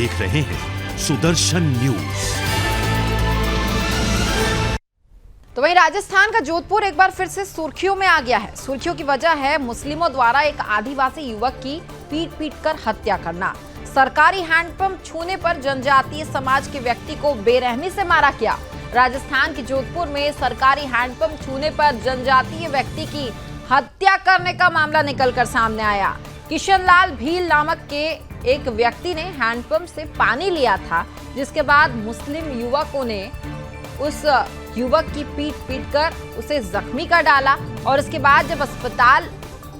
देख रहे हैं सुदर्शन न्यूज। तो वहीं राजस्थान का जोधपुर एक बार फिर से सुर्खियों में आ गया है। सुर्खियों की वजह है मुस्लिमों द्वारा एक आदिवासी युवक की पीट कर हत्या करना। सरकारी हैंडपंप छूने पर जनजातीय समाज के व्यक्ति को बेरहमी से मारा गया। राजस्थान के जोधपुर में सरकारी हैंडपंप छूने पर जनजातीय व्यक्ति की हत्या करने का मामला निकलकर सामने आया। किशनलाल भील नामक के एक व्यक्ति ने हैंडपंप से पानी लिया था, जिसके बाद मुस्लिम युवकों ने उस युवक की पीट कर उसे जख्मी कर डाला और उसके बाद जब अस्पताल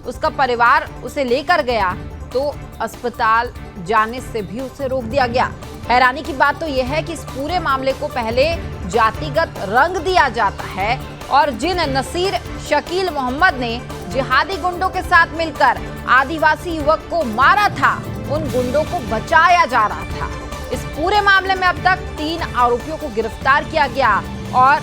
उसका परिवार उसे लेकर गया तो अस्पताल जाने से भी उसे रोक दिया गया। हैरानी की बात तो यह है कि इस पूरे मामले को पहले जातिगत रंग दिया जाता है और जिन नसीर शकील मोहम्मद ने जिहादी गुंडों के साथ मिलकर आदिवासी युवक को मारा था, उन गुंडों को बचाया जा रहा था। इस पूरे मामले में अब तक 3 आरोपियों को गिरफ्तार किया गया और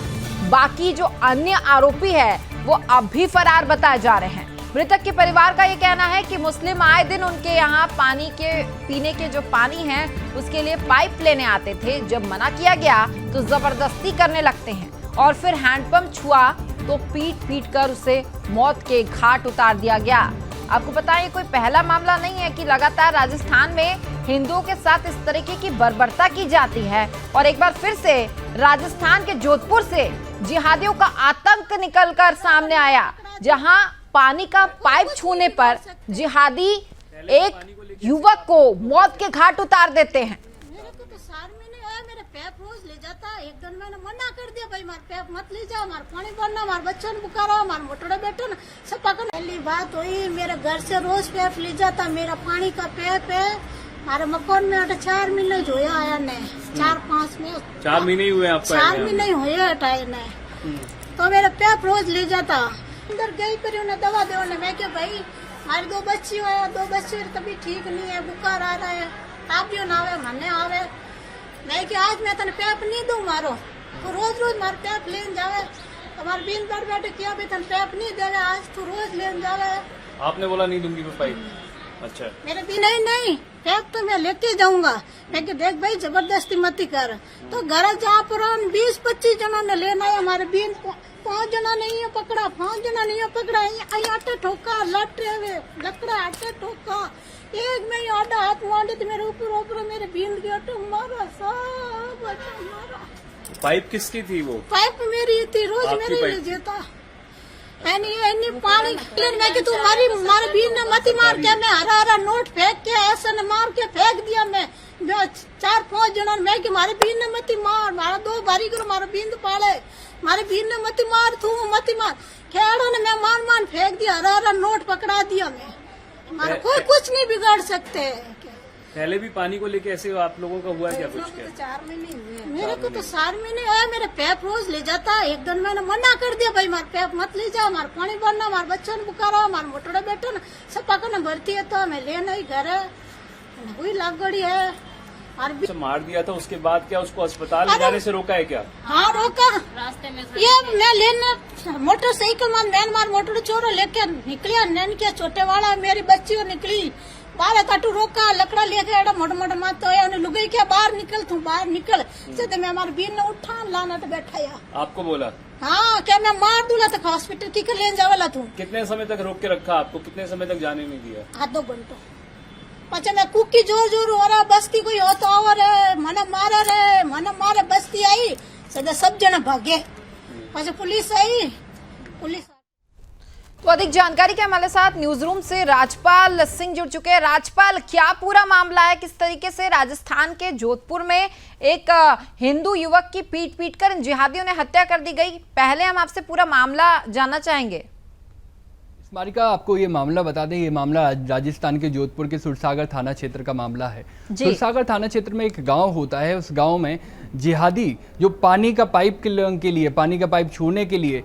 बाकी जो अन्य आरोपी है वो अब भी फरार बताए जा रहे हैं। मृतक के परिवार का ये कहना है कि मुस्लिम आए दिन उनके यहाँ पानी के पीने के जो पानी है उसके लिए पाइप लेने आते थे। जब मना किया गया तो जबरदस्ती करने लगते हैं और फिर हैंडपंप छुआ तो पीट कर उसे मौत के घाट उतार दिया गया। आपको पता है ये कोई पहला मामला नहीं है कि लगातार राजस्थान में हिंदुओं के साथ इस तरीके की बर्बरता की जाती है और एक बार फिर से राजस्थान के जोधपुर से जिहादियों का आतंक निकलकर सामने आया, जहां पानी का पाइप छूने पर जिहादी एक युवक को मौत के घाट उतार देते हैं। मेरे को तो सार में नहीं आया, मेरे पैप रोज ले जाता। एक दिन मैंने मना कर दिया, भाई मार पैप मत ले जाओ, मार पानी भरना, मार बच्चों ने बुखारा, मार मोटड़े बैठे ना सब पकड़। पहली बात हुई मेरे घर से रोज पैप ले जाता, मेरा पानी का पैप है हमारे मकान में 4 महीने हुए आया ने 4-5 में 4 महीने ही हुए आपको? 4 महीने हुए हटाए ने तो मेरा पैप रोज ले जाता। अंदर गई पर उन्हें दवा दे, मैं क्या भाई हमारी 2 बच्ची हुए, 2 बच्चे तभी ठीक नहीं है, बुखार आ रहा है, आप भी ना आवे मरने आवे। मैं क्या आज मैं तने पैप नहीं दूं मारो, तो रोज मार पैप लेन जावे। हमारे बीन पर बैठे किया भी तन पैप नहीं देवे, आज तू रोज लेन जावे। आपने बोला नहीं दूंगी मैं पाइप? अच्छा, मेरे भी नहीं पैप तो मैं लेके जाऊंगा। मैं कि देख भाई जबरदस्ती मत कर। तो घर जहाँ पर 20-25 जनों ने लेना है, हमारे बीन 5 जना नहीं है पकड़ा, 5 जना नहीं है पकड़ा। आटे ठोका लटे हुए लकड़ा आटे ठोका, एक में आटा हाथ मारे तो मेरे ऊपर मेरे बीन के आटे मारा, सब आटे मारा। पाइप किसकी थी वो? पाइप मेरी थी, रोज मेरे ले जाता। पानी मैं कि तू मारे बीन ने मती मार के, मैं हरा नोट फेंक के ऐसा न मार के फेंक दिया। मैं 4-5 जना मैं कि मारे बीन ने मती मार, मारा 2 बारी करो मारो बीन पाले, मारे बीन ने मती मार, तू मती मार। खेड़ो ने मैं मान फेंक दिया, हरा नोट पकड़ा दिया। मैं हमारा कोई कुछ नहीं बिगाड़ सकते। पहले भी पानी को लेके ऐसे आप लोगों का हुआ क्या कुछ? 4 महीने हुए मेरे को तो 4 महीने आया, मेरे पैप रोज ले जाता। एक दिन मैंने मना कर दिया, भाई मार पैप मत ले जाओ, मार पानी भरना, मार बच्चों ने बुखारा, मार मोटड़े बैठे ना सब पकड़ना भरती है तो मैं लेना ही घर है, कोई लागड़ी है। और मार दिया था उसके बाद क्या उसको अस्पताल ले जाने से रोका है क्या? हाँ रोका, रास्ते में ये मैं लेना मोटरसाइकिल मार मोटर चोरो लेके निकलिया, नैन किया छोटे वाला मेरी बच्ची निकली बाहर काटू रोका, लकड़ा लेके मोटा मत तो लुगाई क्या बाहर निकल से मैं हमारे बीन ने उठा लाना तो बैठाया। आपको बोला? हाँ क्या मैं मार दूंगा तो हॉस्पिटल की लेने जावाला तू। कितने समय तक रोक के रखा आपको? कितने समय तक जाने नहीं दिया? 2 घंटों। अच्छा मैं कुकी जोर हो रहा, बस्ती कोई हो तो और मन मारे बस्ती आई सदा सब जना भागे। अच्छा पुलिस आई, पुलिस। तो अधिक जानकारी के हमारे साथ न्यूज रूम से राजपाल सिंह जुड़ चुके हैं। राजपाल, क्या पूरा मामला है, किस तरीके से राजस्थान के जोधपुर में एक हिंदू युवक की पीट कर जिहादियों ने हत्या कर दी गई? पहले हम आपसे पूरा मामला जानना चाहेंगे। मारिका, आपको ये मामला बता दें, ये मामला राजस्थान के जोधपुर के सुरसागर थाना क्षेत्र का मामला है। सुरसागर थाना क्षेत्र में एक गांव होता है, उस गांव में जिहादी जो पानी का पाइप के लिए पानी का पाइप छूने के लिए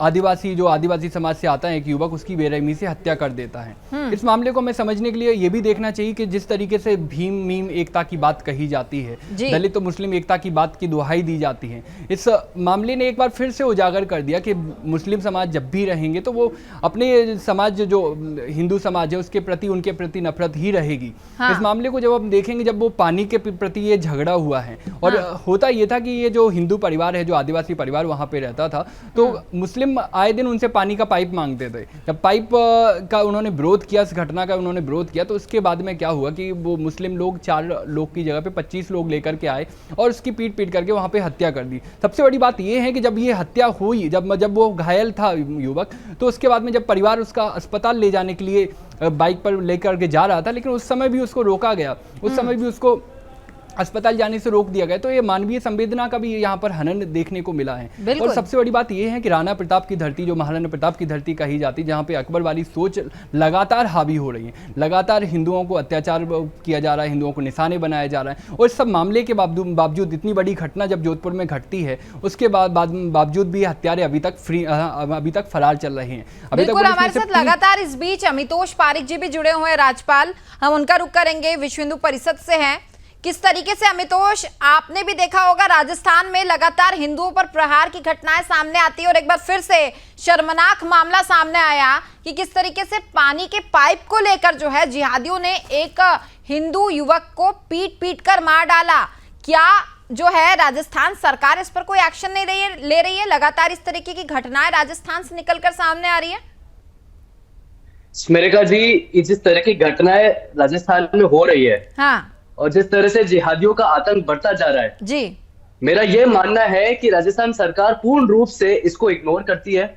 आदिवासी समाज से आता है एक युवक, उसकी बेरहमी से हत्या कर देता है। इस मामले को हमें समझने के लिए ये भी देखना चाहिए कि जिस तरीके से भीम मीम एकता की बात कही जाती है, दलित तो मुस्लिम एकता की बात की दुहाई दी जाती है, इस मामले ने एक बार फिर से उजागर कर दिया कि मुस्लिम समाज जब भी रहेंगे तो वो अपने समाज जो हिंदू समाज है उसके प्रति उनके प्रति नफरत ही रहेगी। इस मामले को जब हम देखेंगे, जब वो पानी के प्रति ये झगड़ा हुआ है और होता ये था कि ये जो हिंदू परिवार है, जो आदिवासी परिवार वहां पे रहता था, तो मुस्लिम आए दिन उनसे पानी का पाइप मांगते थे। जब पाइप का उन्होंने विरोध किया, इस घटना का उन्होंने विरोध किया, तो उसके बाद में क्या हुआ कि वो मुस्लिम लोग 4 लोग की जगह पे 25 लोग लेकर के आए और उसकी पीट करके वहां पे हत्या कर दी। सबसे बड़ी बात ये है कि जब ये हत्या हुई, जब वो घायल था युवक, तो उसके बाद में जब परिवार उसका अस्पताल ले जाने के लिए बाइक पर लेकर के जा रहा था, लेकिन उस समय भी उसको रोका गया, उस समय भी उसको अस्पताल जाने से रोक दिया गया। तो ये मानवीय संवेदना का भी यहाँ पर हनन देखने को मिला है। और सबसे बड़ी बात ये है कि राणा प्रताप की धरती, जो महाराणा प्रताप की धरती कही जाती, जहाँ पे अकबर वाली सोच लगातार हावी हो रही है, लगातार हिंदुओं को अत्याचार किया जा रहा है, हिंदुओं को निशाने बनाया जा रहा है, और इस सब मामले के बावजूद इतनी बड़ी घटना जब जोधपुर में घटती है, उसके बावजूद भी हत्यारे अभी तक फरार चल रहे हैं। बिल्कुल, हमारे साथ लगातार इस बीच अमितोष पारिक जी भी जुड़े हुए हैं, राज्यपाल, हम उनका रुख करेंगे, विश्व हिंदू परिषद से हैं। किस तरीके से अमितोष, आपने भी देखा होगा राजस्थान में लगातार हिंदुओं पर प्रहार की घटनाएं सामने आती है और एक बार फिर से शर्मनाक मामला सामने आया कि किस तरीके से पानी के पाइप को लेकर जो है जिहादियों ने एक हिंदू युवक को पीट कर मार डाला। क्या जो है राजस्थान सरकार इस पर कोई एक्शन नहीं ले रही है? लगातार इस तरीके की घटनाएं राजस्थान से निकलकर सामने आ रही है। स्मेरिका जी, जिस तरह की घटनाएं राजस्थान में हो रही है, हाँ, और जिस तरह से जिहादियों का आतंक बढ़ता जा रहा है जी, मेरा यह मानना है कि राजस्थान सरकार पूर्ण रूप से इसको इग्नोर करती है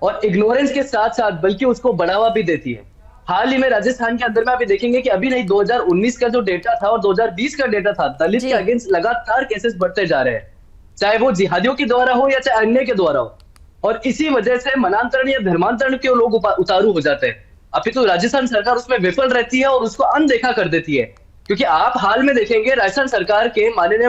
और इग्नोरेंस के साथ साथ बल्कि उसको बढ़ावा भी देती है। हाल ही में राजस्थान के अंदर में आप देखेंगे कि अभी नहीं, 2019 का जो डेटा था और 2020 का डेटा था, दलित के अगेंस्ट लगातार केसेस बढ़ते जा रहे हैं, चाहे वो जिहादियों के द्वारा हो या चाहे अन्य के द्वारा हो, और इसी वजह से मनांतरण या धर्मांतरण के लोग उतारू हो जाते हैं। अभी तो राजस्थान सरकार उसमें विफल रहती है और उसको अनदेखा कर देती है, क्योंकि आप हाल में देखेंगे राजस्थान सरकार के माननीय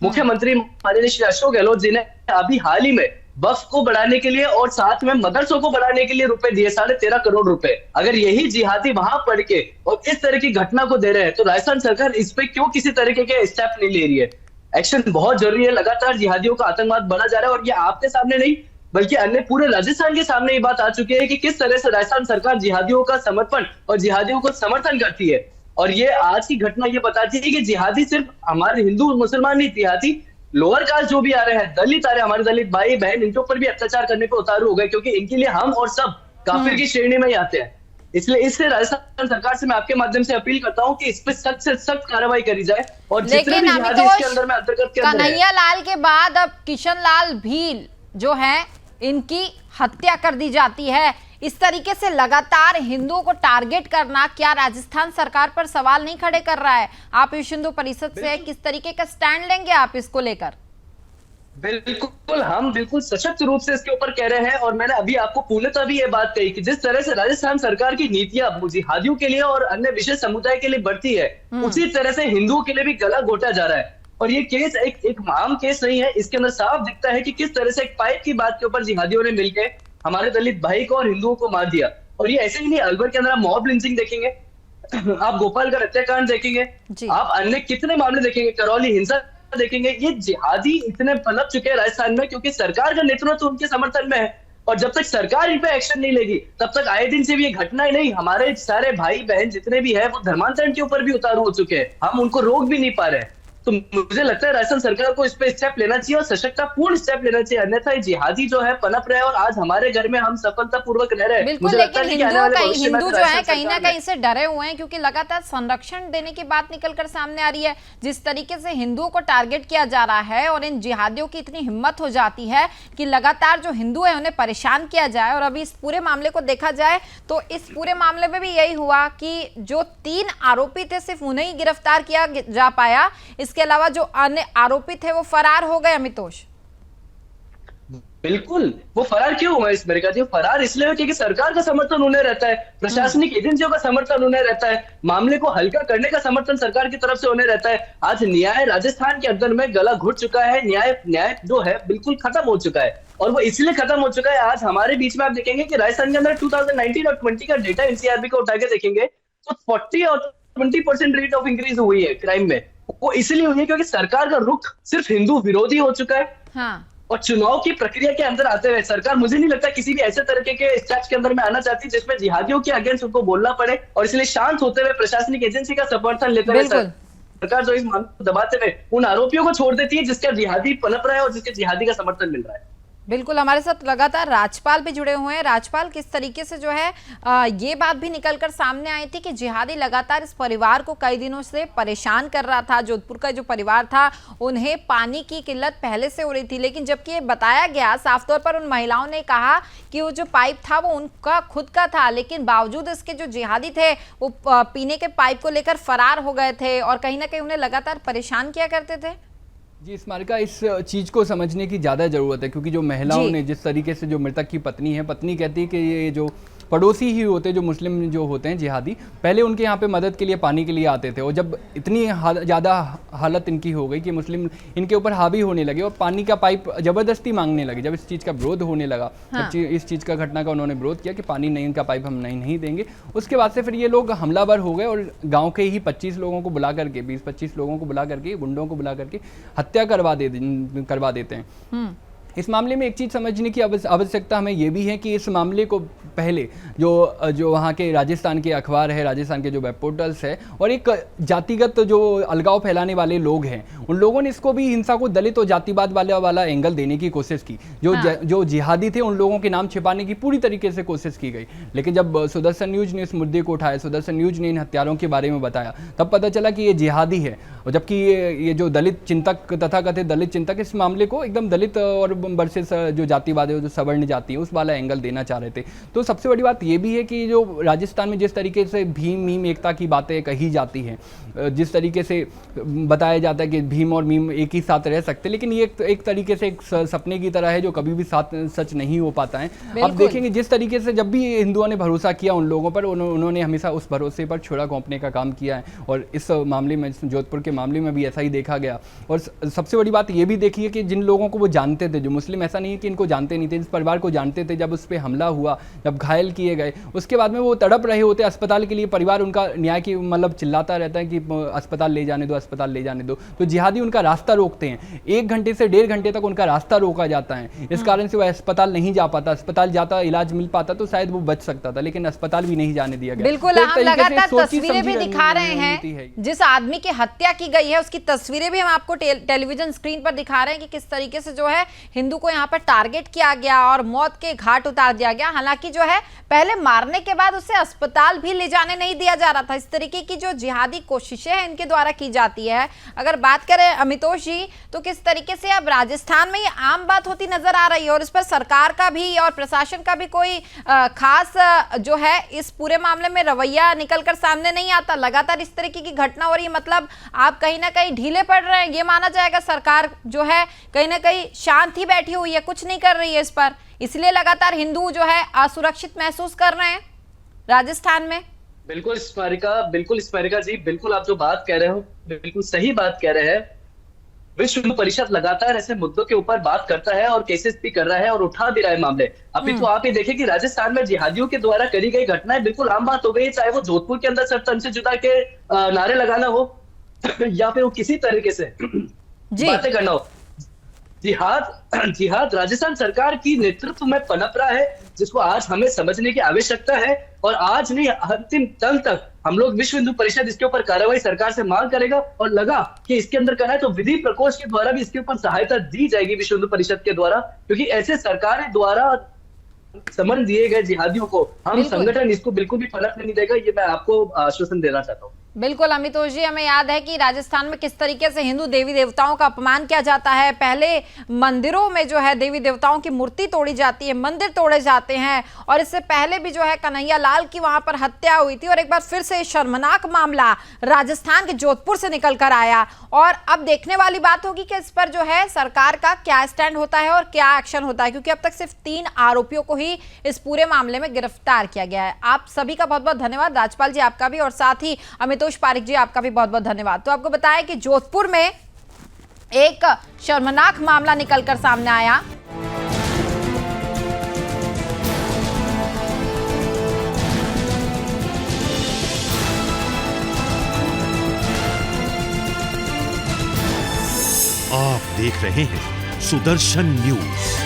मुख्यमंत्री माननीय श्री अशोक गहलोत जी ने अभी हाल ही में वक्फ को बढ़ाने के लिए और साथ में मदरसों को बढ़ाने के लिए रुपए दिए, 13.5 करोड़ रुपए। अगर यही जिहादी वहां पढ़ के और इस तरह की घटना को दे रहे हैं, तो राजस्थान सरकार इस पे क्यों किसी तरीके के स्टेप नहीं ले रही है? एक्शन बहुत जरूरी है। लगातार जिहादियों का आतंकवाद बढ़ा जा रहा है और ये आपके सामने नहीं बल्कि अन्य पूरे राजस्थान के सामने ये बात आ चुकी है कि किस तरह से राजस्थान सरकार जिहादियों का समर्पण और जिहादियों को समर्थन करती है। और ये आज की घटना ये बताती है कि जिहादी सिर्फ हमारे हिंदू मुसलमान नहीं, जिहादी लोअर कास्ट जो भी आ रहे हैं, दलित आ रहे हैं, हमारे दलित भाई बहन, इनके ऊपर भी अत्याचार करने पे उतारू हो गए, क्योंकि इनके लिए हम और सब काफिर की श्रेणी में ही आते हैं। इसलिए इससे राजस्थान सरकार से मैं आपके माध्यम से अपील करता हूं कि इस पे सख्त से सख्त कार्रवाई करी जाए और जितने भी जिहादी इसके अंदर में अंतर्गत कन्हैया लाल के बाद अब किशन लाल भील जो है, इनकी हत्या कर दी जाती है। इस तरीके से लगातार हिंदुओं को टारगेट करना क्या राजस्थान सरकार पर सवाल नहीं खड़े कर रहा है? आप विश्व हिंदू परिषद से किस तरीके का स्टैंड लेंगे आप इसको लेकर? बिल्कुल, हम बिल्कुल सशक्त रूप से इसके ऊपर कह रहे हैं और मैंने अभी आपको पूर्णतः भी ये बात कही कि जिस तरह से राजस्थान सरकार की नीतियां जिहादियों के लिए और अन्य विशेष समुदाय के लिए बढ़ती है, उसी तरह से हिंदुओं के लिए भी गला घोटा जा रहा है। और ये केस एक आम केस नहीं है, इसके अंदर साफ दिखता है कि किस तरह से एक पाइप की बात के ऊपर जिहादियों ने मिलकर हमारे दलित भाई को और हिंदुओं को मार दिया। और ये ऐसे ही नहीं, अलवर के अंदर आप मॉब लिंचिंग देखेंगे, आप गोपालगढ़ हत्याकांड देखेंगे, आप अन्य कितने मामले देखेंगे, करौली हिंसा देखेंगे। ये जिहादी इतने पनप चुके हैं राजस्थान में क्योंकि सरकार का नेतृत्व तो उनके समर्थन में है, और जब तक सरकार इन पे एक्शन नहीं लेगी तब तक आए दिन से भी ये घटनाएं नहीं, हमारे सारे भाई बहन जितने भी है वो धर्मांतरण के ऊपर भी उतारू हो चुके हैं, हम उनको रोक भी नहीं पा रहे हैं। तो मुझे लगता है राजस्थान सरकार को इस पे स्टेप लेना चाहिए और सशक्ततापूर्ण स्टेप लेना चाहिए, अन्यथा जिहादी जो है पनप रहे और आज हमारे घर में हम सफलतापूर्वक रह रहे हैं। बिल्कुल, लेकिन हिंदू जो है कहीं ना कहीं से डरे हुए हैं क्योंकि लगातार संरक्षण देने की बात निकलकर सामने आ रही है। जिस तरीके से हिंदुओं को टारगेट किया जा रहा है और इन जिहादियों की इतनी हिम्मत हो जाती है कि लगातार जो हिंदू है उन्हें परेशान किया जाए। और अभी इस पूरे मामले को देखा जाए तो इस पूरे मामले में भी यही हुआ कि जो 3 आरोपी थे सिर्फ उन्हें ही गिरफ्तार किया जा पाया, इसके अलावा जो अन्य आरोपी थे वो फरार हो गए। अमितोष, बिल्कुल, वो फरार क्यों हुआ इस मेरे जी? फरार इसलिए है क्योंकि सरकार का समर्थन उन्हें रहता है, प्रशासनिक एजेंसियों का समर्थन उन्हें रहता है, मामले को हल्का करने का समर्थन सरकार की तरफ से उन्हें रहता है। आज न्याय राजस्थान के अंदर में गला घुट चुका है, न्याय जो है बिल्कुल खत्म हो चुका है, और वो इसलिए खत्म हो चुका है। आज हमारे बीच में आप देखेंगे कि राजस्थान के अंदर 2019 और 20 का डेटा एनसीआरबी को उठा के देखेंगे तो 40 और 20% रेट ऑफ इंक्रीज हुई है क्राइम में। वो इसलिए हुई है क्योंकि सरकार का रुख सिर्फ हिंदू विरोधी हो चुका है। हाँ। और चुनाव की प्रक्रिया के अंदर आते हुए सरकार, मुझे नहीं लगता किसी भी ऐसे तरीके के स्टेप्स के अंदर में आना चाहती जिसमें जिहादियों के अगेंस्ट उनको बोलना पड़े, और इसलिए शांत होते हुए प्रशासनिक एजेंसी का समर्थन लेते हुए सरकार जो इस मामले को दबाते हुए उन आरोपियों को छोड़ देती है जिसका जिहादी पनप रहा है और जिसके जिहादी का समर्थन मिल रहा है। बिल्कुल, हमारे साथ लगातार राजपाल भी जुड़े हुए हैं। राजपाल, किस तरीके से जो है ये बात भी निकलकर सामने आई थी कि जिहादी लगातार इस परिवार को कई दिनों से परेशान कर रहा था। जोधपुर का जो परिवार था उन्हें पानी की किल्लत पहले से हो रही थी, लेकिन जबकि ये बताया गया साफ तौर पर, उन महिलाओं ने कहा कि वो जो पाइप था वो उनका खुद का था, लेकिन बावजूद इसके जो जिहादी थे वो पीने के पाइप को लेकर फरार हो गए थे और कहीं ना कहीं उन्हें लगातार परेशान किया करते थे। जी स्मारिका, इस चीज़ को समझने की ज़्यादा ज़रूरत है, क्योंकि जो महिलाओं ने जिस तरीके से, जो मृतक की पत्नी है, पत्नी कहती है कि ये जो पड़ोसी ही होते हैं, जो मुस्लिम जो होते हैं जिहादी, पहले उनके यहाँ पे मदद के लिए पानी के लिए आते थे, और जब इतनी ज़्यादा हालत इनकी हो गई कि मुस्लिम इनके ऊपर हावी होने लगे और पानी का पाइप ज़बरदस्ती मांगने लगे, जब इस चीज़ का विरोध होने लगा, जब इस चीज़ का घटना का उन्होंने विरोध किया कि पानी नहीं का पाइप हम नहीं देंगे, उसके बाद से फिर ये लोग हमलावर हो गए और गाँव के ही 25 लोगों को बुला करके, 20-25 लोगों को बुला करके, गुंडों को बुला करके हत्या करवा देते हैं। इस मामले में एक चीज़ समझने की आवश्यकता हमें ये भी है कि इस मामले को पहले जो वहाँ के राजस्थान के अखबार है, राजस्थान के जो वेब पोर्टल्स है, और एक जातिगत जो अलगाव फैलाने वाले लोग हैं, उन लोगों ने इसको भी हिंसा को दलित और जातिवाद वाला एंगल देने की कोशिश की। जो जिहादी थे उन लोगों के नाम छिपाने की पूरी तरीके से कोशिश की गई, लेकिन जब सुदर्शन न्यूज ने इस मुद्दे को उठाया, सुदर्शन न्यूज ने इन हत्यारों के बारे में बताया, तब पता चला कि ये जिहादी है, और जबकि ये जो दलित चिंतक, तथाकथित दलित चिंतक, इस मामले को एकदम दलित और वर्सेस जो जातिवाद है, जो सवर्ण जाति है, उस वाला एंगल देना चाह रहे थे। तो सबसे बड़ी बात ये भी है कि जो राजस्थान में जिस तरीके से भीम मीम एकता की बातें कही जाती हैं, जिस तरीके से बताया जाता है कि भीम और मीम एक ही साथ रह सकते, लेकिन ये एक तरीके से एक सपने की तरह है जो कभी भी साथ सच नहीं हो पाता है। अब देखेंगे जिस तरीके से जब भी हिंदुओं ने भरोसा किया उन लोगों पर, उन्होंने हमेशा उस भरोसे पर छुरा घोंपने का काम किया है, और इस मामले में, जोधपुर के मामले में भी ऐसा ही देखा गया। और सबसे बड़ी बात ये भी देखी है कि जिन लोगों को वो जानते थे, जो मुस्लिम, ऐसा नहीं है कि इनको जानते नहीं थे, इस परिवार को जानते थे, जब उस पर हमला हुआ, जब घायल किए गए, उसके बाद में वो तड़प रहे होते अस्पताल के लिए, परिवार उनका न्याय की मतलब चिल्लाता रहता है कि अस्पताल ले जाने दो, अस्पताल ले जाने दो, तो जिहादी उनका रास्ता रोकते हैं। 1 घंटे से 1.5 घंटे तक उनका रास्ता रोका जाता है, इस कारण से वो अस्पताल नहीं जा पाता। अस्पताल जाता, इलाज मिल पाता तो शायद वो बच सकता था, लेकिन अस्पताल भी नहीं जाने दिया गया। बिल्कुल, हम लगातार तस्वीरें भी दिखा रहे हैं, जिस आदमी की हत्या की गई है उसकी तस्वीरें भी हम आपको टेलीविजन स्क्रीन पर दिखा रहे हैं कि किस तरीके से जो है हिंदू को यहाँ पर टारगेट किया गया और मौत के घाट उतार दिया गया। हालांकि जो है पहले मारने के बाद उसे अस्पताल भी ले जाने नहीं दिया जा रहा था। इस तरीके की जो जिहादी कोशिशें हैं इनके द्वारा की जाती है। अगर बात करें अमितोष जी, तो किस तरीके से अब राजस्थान में ये आम बात होती नजर आ रही है और इस पर सरकार का भी और प्रशासन का भी कोई खास जो है इस पूरे मामले में रवैया निकलकर सामने नहीं आता। लगातार इस तरीके की घटना हो रही है, मतलब आप कहीं ना कहीं ढीले पड़ रहे हैं, ये माना जाएगा। सरकार जो है कहीं ना कहीं शांत ही बैठी हुई है, कुछ नहीं कर रही है इस पर, इसलिए लगातार हिंदू जो है असुरक्षित महसूस कर रहे हैं राजस्थान में। बिल्कुल स्मारिका जी, बिल्कुल आप जो बात कह रहे हो बिल्कुल सही बात कह रहे हैं। विश्व हिंदू परिषद लगातार ऐसे मुद्दों के ऊपर बात करता है और केसेस भी कर रहा है और उठा भी रहा है मामले। अभी तो आप ये देखिए कि राजस्थान में जिहादियों के द्वारा करी गई घटनाएं बिल्कुल आम बात हो गई, चाहे वो जोधपुर के अंदर सर तन से जुदा के नारे लगाना हो या फिर वो किसी तरीके से बातें करना हो। जिहाद राजस्थान सरकार की नेतृत्व में पनप रहा है, जिसको आज हमें समझने की आवश्यकता है। और आज नहीं, अंतिम तल तक हम लोग विश्व हिंदू परिषद इसके ऊपर कार्रवाई सरकार से मांग करेगा, और लगा कि इसके अंदर करना है तो विधि प्रकोष्ठ के द्वारा भी इसके ऊपर सहायता दी जाएगी विश्व हिंदू परिषद के द्वारा, क्योंकि ऐसे सरकार द्वारा समन दिए गए जिहादियों को हम संगठन इसको बिल्कुल भी फलक नहीं देगा। ये मैं आपको आश्वासन देना चाहता हूँ। बिल्कुल अमितोष जी, हमें याद है कि राजस्थान में किस तरीके से हिंदू देवी देवताओं का अपमान किया जाता है। पहले मंदिरों में जो है देवी देवताओं की मूर्ति तोड़ी जाती है, मंदिर तोड़े जाते हैं, और इससे पहले भी जो है कन्हैया लाल की वहां पर हत्या हुई थी। और एक बार फिर से शर्मनाक मामला राजस्थान के जोधपुर से निकल कर आया। और अब देखने वाली बात होगी कि इस पर जो है सरकार का क्या स्टैंड होता है और क्या एक्शन होता है, क्योंकि अब तक सिर्फ 3 आरोपियों को ही इस पूरे मामले में गिरफ्तार किया गया है। आप सभी का बहुत बहुत धन्यवाद, राजपाल जी आपका भी, और साथ ही अमितोष पारिक जी आपका भी बहुत बहुत धन्यवाद। तो आपको बताया कि जोधपुर में एक शर्मनाक मामला निकलकर सामने आया। आप देख रहे हैं सुदर्शन न्यूज।